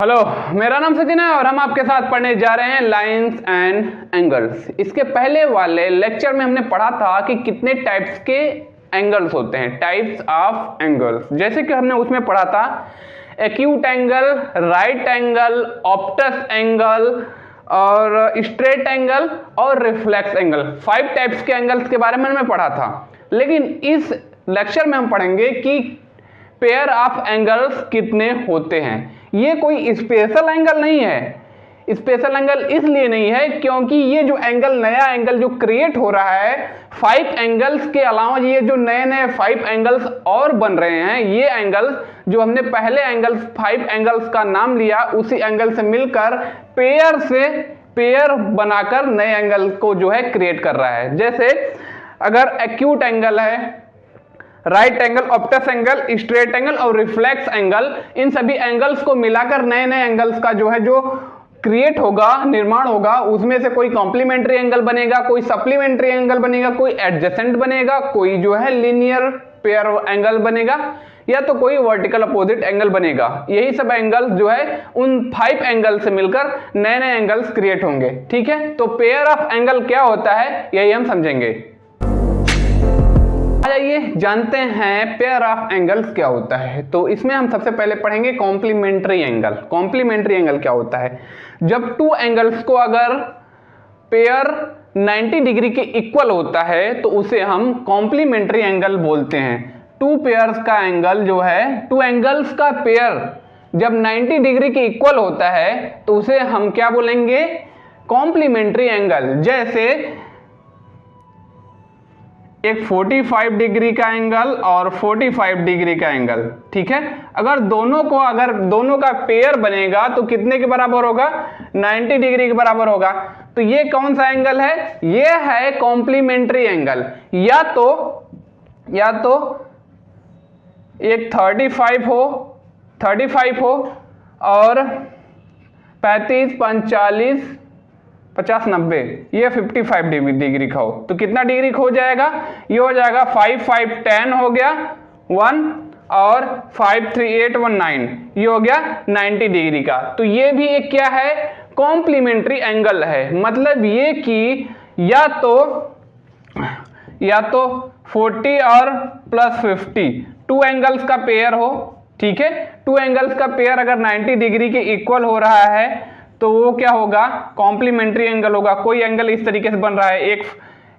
Hello, मेरा नाम सचिन है और हम आपके साथ पढ़ने जा रहे हैं लाइंस एंड एंगल्स। इसके पहले वाले लेक्चर में हमने पढ़ा था कि कितने टाइप्स के एंगल्स होते हैं, टाइप्स ऑफ एंगल्स। जैसे कि हमने उसमें पढ़ा था acute angle, right angle, Optus angle और स्ट्रेट एंगल और रिफ्लेक्स एंगल। 5 टाइप्स के एंगल्स के बारे में हमने पढ़ा था। लेकिन इस लेक्चर में हम पढ़ेंगे कि पेयर ऑफ एंगल्स कितने होते हैं। ये कोई स्पेशल एंगल नहीं है। स्पेशल एंगल इसलिए नहीं है क्योंकि ये जो एंगल, नया एंगल जो क्रिएट हो रहा है, 5 एंगल्स के अलावा ये जो नए नए 5 एंगल्स और बन रहे हैं, ये एंगल्स जो हमने पहले एंगल्स 5 एंगल्स का नाम लिया, उसी एंगल से मिलकर पेयर बनाकर नए एंगल को जो है क्रिएट कर रहा है। जैसे अगर एक्यूट एंगल है, right angle, Optus angle, straight angle और रिफ्लेक्स एंगल, इन सभी एंगल्स को मिलाकर नए नए एंगल्स का जो है जो क्रिएट होगा, निर्माण होगा, उसमें से कोई कॉम्प्लीमेंट्री एंगल बनेगा, कोई सप्लीमेंट्री एंगल बनेगा, कोई एडजेसेंट बनेगा, कोई जो है लीनियर पेयर एंगल बनेगा या तो कोई वर्टिकल अपोजिट एंगल बनेगा। यही सब एंगल्स जो है उन 5 एंगल से मिलकर नए नए एंगल्स क्रिएट होंगे। ठीक है, तो पेयर ऑफ एंगल क्या होता है यही हम समझेंगे। आइए जानते हैं पेयर ऑफ एंगल्स क्या होता है। तो इसमें हम सबसे पहले पढ़ेंगे कॉम्प्लीमेंट्री एंगल। कॉम्प्लीमेंट्री एंगल क्या होता है? जब 2 एंगल्स को अगर पेयर 90 डिग्री के इक्वल होता है तो उसे हम कॉम्प्लीमेंट्री एंगल बोलते हैं। 2 पेयर्स का एंगल जो है, 2 एंगल्स का पेयर जब 90 डिग्री के इक्वल होता है तो उसे हम क्या बोलेंगे? Complementary angle. जैसे एक 45 डिग्री का एंगल और 45 डिग्री का एंगल। ठीक है, अगर दोनों का पेयर बनेगा तो कितने के बराबर होगा? 90 डिग्री के बराबर होगा। तो ये कौन सा एंगल है? ये है कॉम्प्लीमेंट्री एंगल। या तो एक 35 हो और 35, 45, 50, 90, ये 55 डिग्री का हो तो कितना डिग्री हो जाएगा? ये हो जाएगा 5, 5, 10 हो गया 1 और 5, 3, 8, 1, 9, ये हो गया 90 डिग्री का। तो ये भी एक क्या है? कॉम्प्लीमेंट्री एंगल है। मतलब ये कि या तो 40 और प्लस 50 2 एंगल्स का पेयर हो। ठीक है, 2 एंगल्स का पेयर अगर 90 डिग्री के इक्वल हो रहा है तो वो क्या होगा? कॉम्प्लीमेंट्री एंगल होगा। कोई एंगल इस तरीके से बन रहा है, एक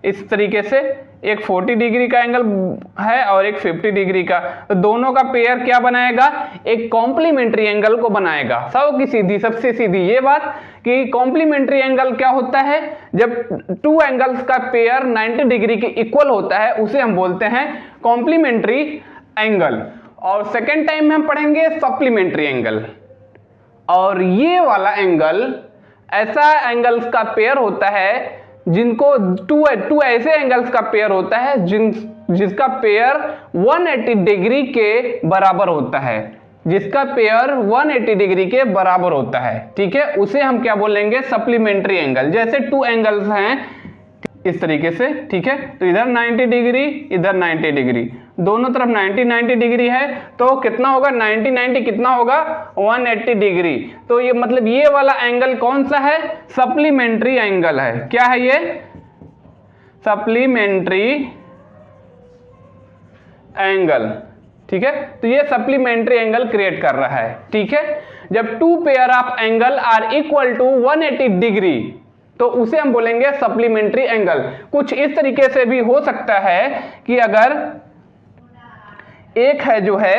इस तरीके से, एक 40 डिग्री का एंगल है और एक 50 डिग्री का, तो दोनों का पेयर क्या बनाएगा? एक कॉम्प्लीमेंट्री एंगल को बनाएगा। सबसे सीधी ये बात कि कॉम्प्लीमेंट्री एंगल क्या होता है? जब 2 एंगल्स का पेयर 90 डिग्री के इक्वल होता है उसे हम बोलते हैं कॉम्प्लीमेंट्री एंगल। और सेकेंड टाइम में हम पढ़ेंगे सप्लीमेंट्री एंगल। और ये वाला एंगल ऐसा एंगल्स का पेयर होता है जिनको 2 ऐसे एंगल्स का पेयर होता है जिसका पेयर 180 डिग्री के बराबर होता है, जिसका पेयर 180 डिग्री के बराबर होता है। ठीक है, उसे हम क्या बोलेंगे? Supplementary angle. जैसे 2 एंगल्स हैं इस तरीके से। ठीक है, तो इधर 90 डिग्री, इधर 90 डिग्री, दोनों तरफ 90 डिग्री है तो कितना होगा? 90 कितना होगा? 180 डिग्री। तो ये मतलब ये वाला एंगल कौन सा है? सप्लीमेंट्री एंगल है। क्या है ये? Supplementary angle. ठीक है, तो ये सप्लीमेंट्री एंगल क्रिएट कर रहा है। ठीक है, जब 2 pair of angle are equal to 180 degree तो उसे हम बोलेंगे सप्लीमेंट्री एंगल। कुछ इस तरीके से भी हो सकता है कि अगर एक है जो है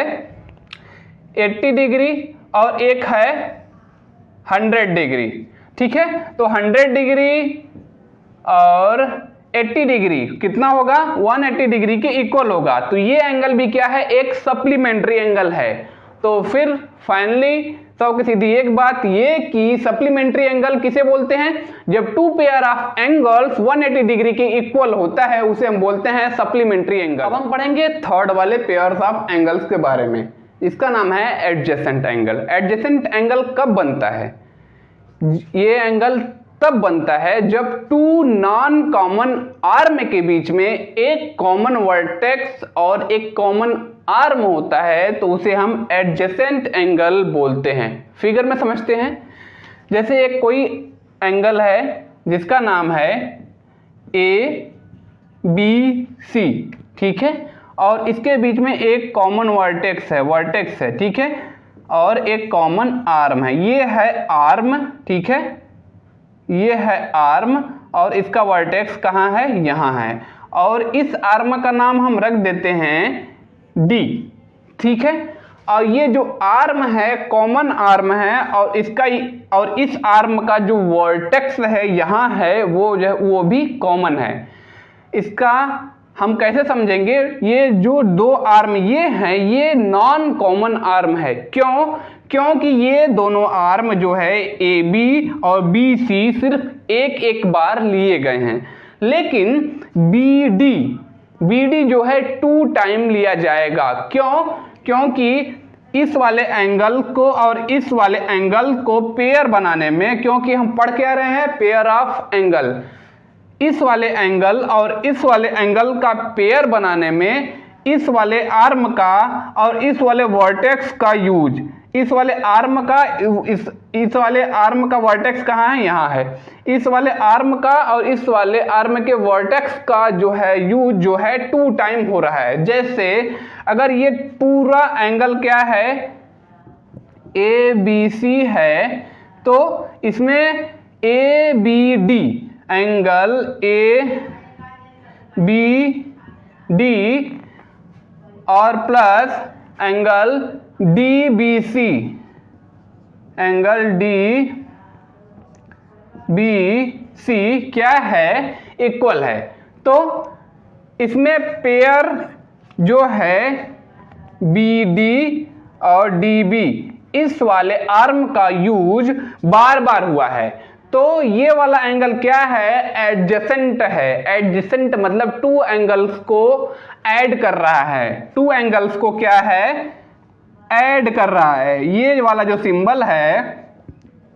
80 डिग्री और एक है 100 डिग्री। ठीक है, तो 100 डिग्री और 80 डिग्री कितना होगा? 180 डिग्री के इक्वल होगा। तो ये एंगल भी क्या है? एक सप्लीमेंट्री एंगल है। तो फिर फाइनली सीधी एक बात ये कि सप्लीमेंट्री एंगल किसे बोलते हैं? जब 2 पेयर ऑफ एंगल्स 180 डिग्री के इक्वल होता है उसे हम बोलते हैं सप्लीमेंट्री एंगल। अब हम पढ़ेंगे थर्ड वाले पेयर्स ऑफ एंगल्स के बारे में। इसका नाम है एडजेसेंट एंगल। एडजेसेंट एंगल कब बनता है? ये एंगल तब बनता है जब 2 नॉन कॉमन आर्म के बीच में एक कॉमन वर्टेक्स और एक कॉमन आर्म होता है तो उसे हम एडजेसेंट एंगल बोलते हैं। फिगर में समझते हैं, जैसे एक कोई एंगल है जिसका नाम है ABC, ठीक है, और इसके बीच में एक कॉमन वर्टेक्स है, ठीक है, और एक कॉमन आर्म है। ये है आर्म, ठीक है, ये है आर्म और इसका वर्टेक्स कहाँ है, यहाँ है, और इस आर्म का नाम हम रख देते हैं D, ठीक है। और ये जो आर्म है कॉमन आर्म है और इस आर्म का जो वर्टेक्स है यहाँ है वो भी कॉमन है। इसका हम कैसे समझेंगे, ये जो दो आर्म ये हैं ये नॉन कॉमन आर्म है। क्योंकि ये दोनों आर्म जो है AB और BC सिर्फ एक बार लिए गए हैं, लेकिन BD जो है 2 टाइम लिया जाएगा। क्योंकि इस वाले एंगल को और इस वाले एंगल को पेयर बनाने में, क्योंकि हम पढ़ के आ रहे हैं पेयर ऑफ एंगल, इस वाले एंगल और इस वाले एंगल का पेयर बनाने में इस वाले आर्म का और इस वाले वर्टेक्स का यूज, इस वाले आर्म का वर्टेक्स कहाँ है, यहाँ है, इस वाले आर्म का और इस वाले आर्म के वर्टेक्स का जो है यूज जो है 2 टाइम हो रहा है। जैसे अगर ये पूरा एंगल क्या है ABC है तो इसमें ABD एंगल ABD और प्लस एंगल DBC क्या है, इक्वल है। तो इसमें पेयर जो है BD और DB इस वाले आर्म का यूज बार बार हुआ है, तो ये वाला एंगल क्या है, एडजेसेंट है। एडजेसेंट मतलब 2 एंगल्स को ऐड कर रहा है, 2 एंगल्स को क्या है, ऐड कर रहा है। ये वाला जो सिंबल है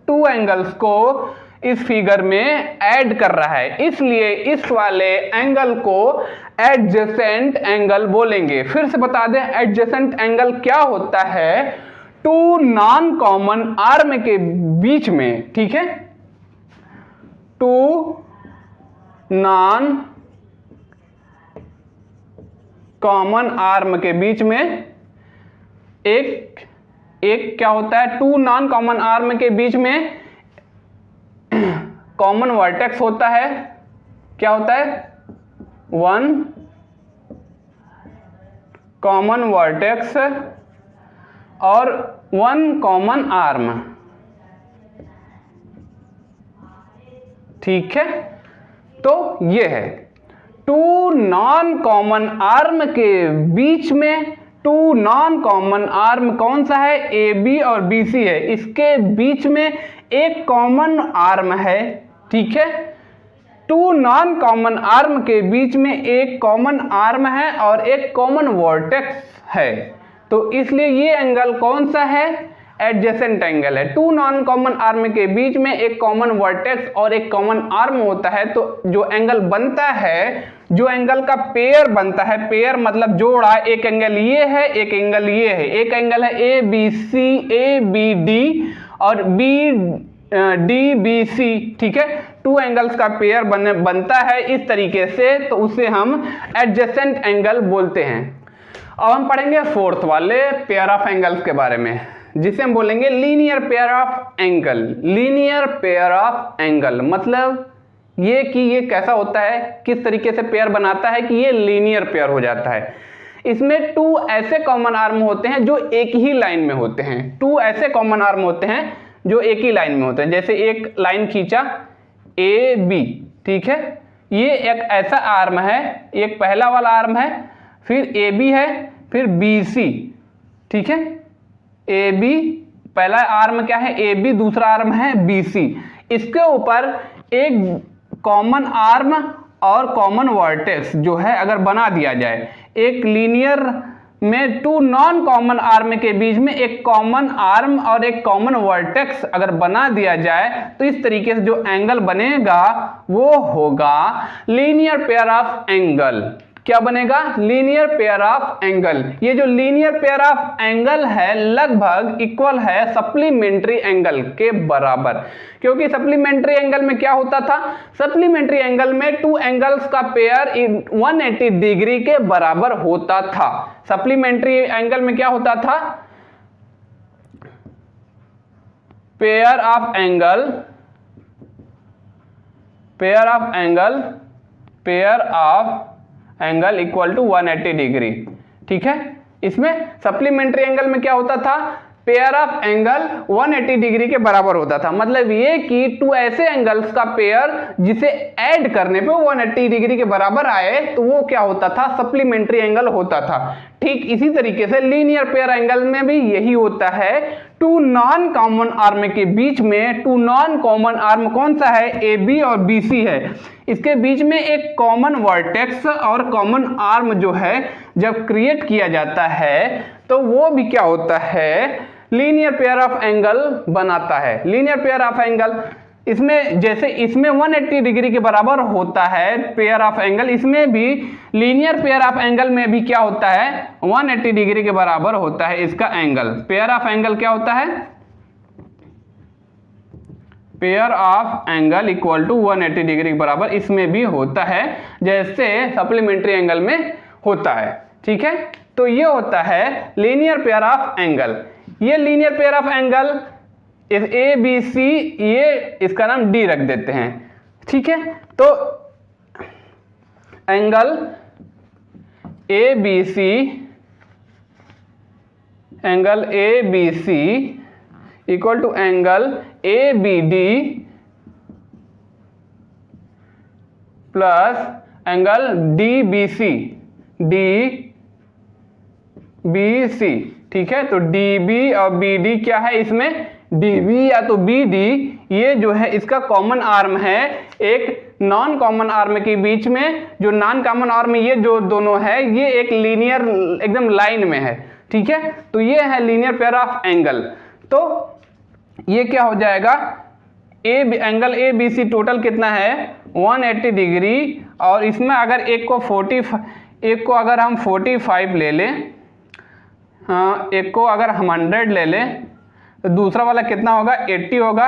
2 एंगल्स को इस फिगर में ऐड कर रहा है, इसलिए इस वाले एंगल को एडजेसेंट एंगल बोलेंगे। फिर से बता दें एडजेसेंट एंगल क्या होता है, 2 नॉन कॉमन आर्म के बीच में, ठीक है, 2 नॉन कॉमन आर्म के बीच में एक क्या होता है, 2 नॉन कॉमन आर्म के बीच में कॉमन वर्टेक्स होता है। क्या होता है, 1 कॉमन वर्टेक्स और 1 कॉमन आर्म, ठीक है। तो ये है 2 नॉन कॉमन आर्म के बीच में, 2 नॉन कॉमन आर्म कौन सा है, AB और BC है, इसके बीच में एक कॉमन आर्म है, ठीक है। 2 नॉन कॉमन आर्म के बीच में एक कॉमन आर्म है और एक कॉमन वर्टेक्स है, तो इसलिए ये एंगल कौन सा है, एडजेसेंट एंगल है। 2 नॉन कॉमन आर्म के बीच में एक कॉमन वर्टेक्स और एक कॉमन आर्म होता है, तो जो एंगल बनता है, जो एंगल का पेयर बनता है, पेयर मतलब जोड़ा, एक एंगल ये है, एक एंगल ये है, एक एंगल है ABC ABD और DBC, ठीक है, 2 एंगल्स का पेयर बनता है इस तरीके से, तो उसे हम एडजेसेंट एंगल बोलते हैं। अब हम पढ़ेंगे 4th वाले पेयर ऑफ एंगल्स के बारे में, जिसे हम बोलेंगे linear pair of angle. Linear pair of angle मतलब ये कि ये कैसा होता है, किस तरीके से पेयर बनाता है कि ये लीनियर पेयर हो जाता है। इसमें 2 ऐसे कॉमन आर्म होते हैं जो एक ही लाइन में होते हैं, 2 ऐसे कॉमन आर्म होते हैं जो एक ही लाइन में होते हैं। जैसे एक लाइन खींचा AB, ठीक है, ये एक ऐसा आर्म है, एक पहला वाला आर्म है, फिर AB है, फिर BC, ठीक है, AB पहला आर्म क्या है, AB, दूसरा आर्म है BC, इसके ऊपर एक कॉमन आर्म और कॉमन वर्टेक्स जो है अगर बना दिया जाए, एक लीनियर में 2 नॉन कॉमन आर्म के बीच में एक कॉमन आर्म और एक कॉमन वर्टेक्स अगर बना दिया जाए, तो इस तरीके से जो एंगल बनेगा वो होगा लीनियर पेयर ऑफ एंगल। क्या बनेगा, लीनियर पेयर ऑफ एंगल। ये जो लीनियर पेयर ऑफ एंगल है लगभग इक्वल है सप्लीमेंट्री एंगल के बराबर, क्योंकि सप्लीमेंट्री एंगल में क्या होता था, सप्लीमेंट्री एंगल में टू एंगल्स का पेयर 180 डिग्री के बराबर होता था। सप्लीमेंट्री एंगल में क्या होता था, pair of angle equal to 180 degree. ठीक है, इसमें सप्लीमेंट्री एंगल में क्या होता था, पेयर ऑफ एंगल 180 डिग्री के बराबर होता था। मतलब ये कि टू ऐसे एंगल्स का पेयर जिसे ऐड करने पे 180 डिग्री के बराबर आए तो वो क्या होता था, सप्लीमेंट्री एंगल होता था। ठीक इसी तरीके से लीनियर पेयर एंगल में भी यही होता है, टू नॉन कॉमन आर्म के बीच में, टू नॉन कॉमन आर्म कौन सा है, ए बी और बी सी है, इसके बीच में एक कॉमन वर्टेक्स और कॉमन आर्म जो है जब क्रिएट किया जाता है तो वो भी क्या होता है, लीनियर पेयर ऑफ एंगल बनाता है। लीनियर पेयर ऑफ एंगल इसमें जैसे इसमें 180 डिग्री के बराबर होता है पेयर ऑफ एंगल, इसमें भी लीनियर पेयर ऑफ एंगल में भी क्या होता है, 180 डिग्री के बराबर होता है इसका एंगल। पेयर ऑफ एंगल क्या होता है, pair of angle equal to 180 degree के बराबर इसमें भी होता है जैसे सप्लीमेंट्री एंगल में होता है। ठीक है, तो ये होता है लीनियर पेयर ऑफ एंगल। ये लीनियर पेयर ऑफ एंगल इस ए बी सी, ये इसका नाम डी रख देते हैं। ठीक है, तो angle A B C, angle A B C equal to angle A B D plus angle D B C, D B C. ठीक है, तो डी बी और बी डी क्या है, इसमें डी बी या तो बी डी, ये जो है इसका कॉमन आर्म है एक नॉन कॉमन आर्म के बीच में, जो नॉन कॉमन आर्म ये जो दोनों है ये एक लीनियर एकदम लाइन में है। ठीक है, तो ये है लीनियर पेयर ऑफ एंगल। तो ये क्या हो जाएगा, angle A B C total कितना है 180 डिग्री, और इसमें अगर एक को अगर हम 45 ले लें, हाँ एक को अगर हम 100 ले लें तो दूसरा वाला कितना होगा, 80 होगा।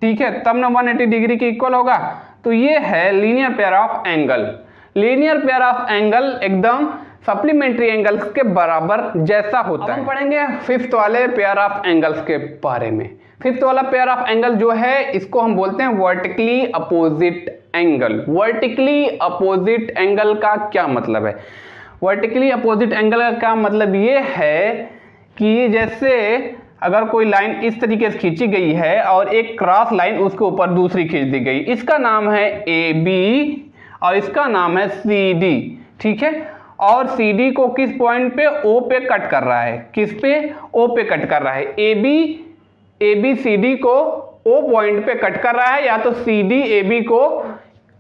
ठीक है, तब ना 180 डिग्री के इक्वल होगा। तो ये है linear pair of angle. Linear pair of angle एकदम सप्लीमेंट्री एंगल्स के बराबर जैसा होता है। हम पढ़ेंगे फिफ्थ वाले पेयर ऑफ एंगल्स के बारे में। फिफ्थ वाला पेयर ऑफ एंगल जो है इसको हम बोलते हैं vertically opposite angle. Vertically opposite angle का क्या मतलब है, वर्टिकली अपोजिट एंगल का मतलब ये है कि जैसे अगर कोई लाइन इस तरीके से खींची गई है और एक क्रॉस लाइन उसके ऊपर दूसरी खींच दी गई, इसका नाम है ए बी और इसका नाम है सी डी। ठीक है, और सी डी को किस पॉइंट पे, ओ पे कट कर रहा है, किस पे, ओ पे कट कर रहा है। ए बी सी डी को ओ पॉइंट पे कट कर रहा है, या तो सी डी ए बी को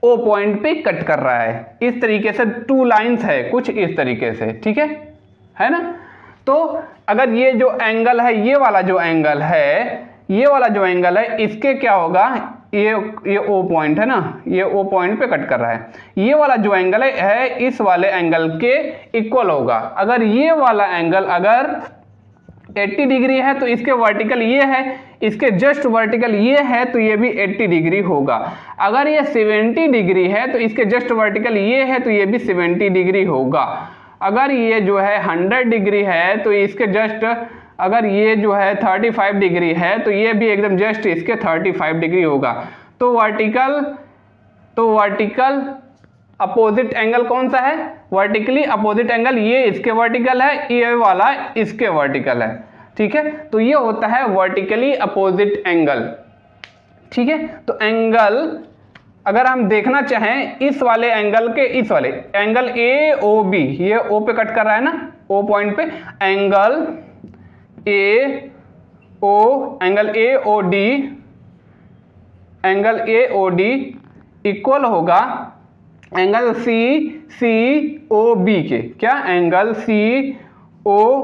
ओ पॉइंट पे कट कर रहा है। इस तरीके से टू लाइंस है कुछ इस तरीके से। ठीक है ना। तो अगर ये जो एंगल है, ये वाला जो एंगल है, ये वाला जो एंगल है, इसके क्या होगा, ये ओ पॉइंट है ना, ये ओ पॉइंट पे कट कर रहा है। ये वाला जो एंगल है इस वाले एंगल के इक्वल होगा। अगर ये वाला एंगल अगर 80 डिग्री है तो इसके वर्टिकल ये है, इसके जस्ट वर्टिकल ये है, तो ये भी 80 डिग्री होगा। अगर ये 70 डिग्री है तो इसके जस्ट वर्टिकल ये है, तो ये भी 70 डिग्री होगा। अगर ये जो है 100 डिग्री है तो इसके जस्ट, अगर ये जो है 35 डिग्री है तो ये भी एकदम जस्ट इसके 35 डिग्री होगा। तो वर्टिकल अपोजिट एंगल कौन सा है, वर्टिकली अपोजिट एंगल ये इसके वर्टिकल है, ये वाला इसके वर्टिकल है। ठीक है, तो ये होता है वर्टिकली अपोजिट एंगल। ठीक है, तो एंगल अगर हम देखना चाहें इस वाले एंगल के, इस वाले एंगल ए ओ बी, ये ओ पे कट कर रहा है ना, ओ पॉइंट पे, angle A O D, angle A O D equal होगा एंगल सी ओ बी के। क्या, एंगल सी ओ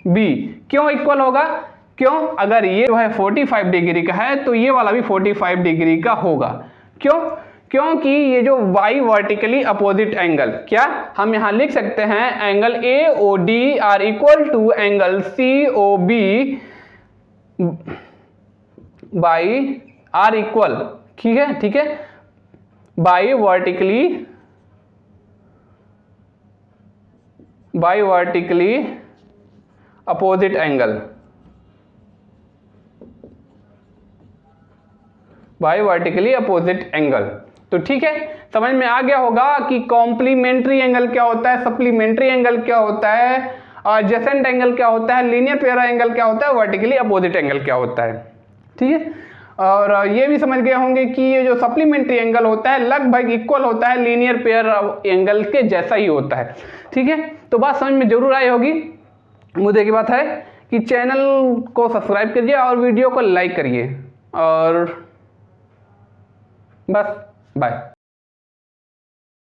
बी क्यों इक्वल होगा, क्यों, अगर ये जो है 45 डिग्री का है तो ये वाला भी 45 डिग्री का होगा। क्यों, क्योंकि ये जो y वर्टिकली अपोजिट एंगल, क्या हम यहां लिख सकते हैं angle AOD are equal to angle COB by are equal, ठीक है, by vertically opposite angle, by vertically opposite angle. तो ठीक है, समझ में आ गया होगा कि कॉम्प्लीमेंट्री एंगल क्या होता है, सप्लीमेंट्री एंगल क्या होता है, एडजेसेंट एंगल क्या होता है, लीनियर पेयर एंगल क्या होता है, वर्टिकली अपोजिट एंगल क्या होता है। ठीक है, और ये भी समझ गए होंगे कि ये जो सप्लीमेंट्री एंगल होता है लगभग इक्वल होता है लीनियर पेयर एंगल के जैसा ही होता है। ठीक है, तो बात समझ में जरूर आई होगी। मुद्दे की बात है कि चैनल को सब्सक्राइब करिए और वीडियो को लाइक करिए, और बस बाय।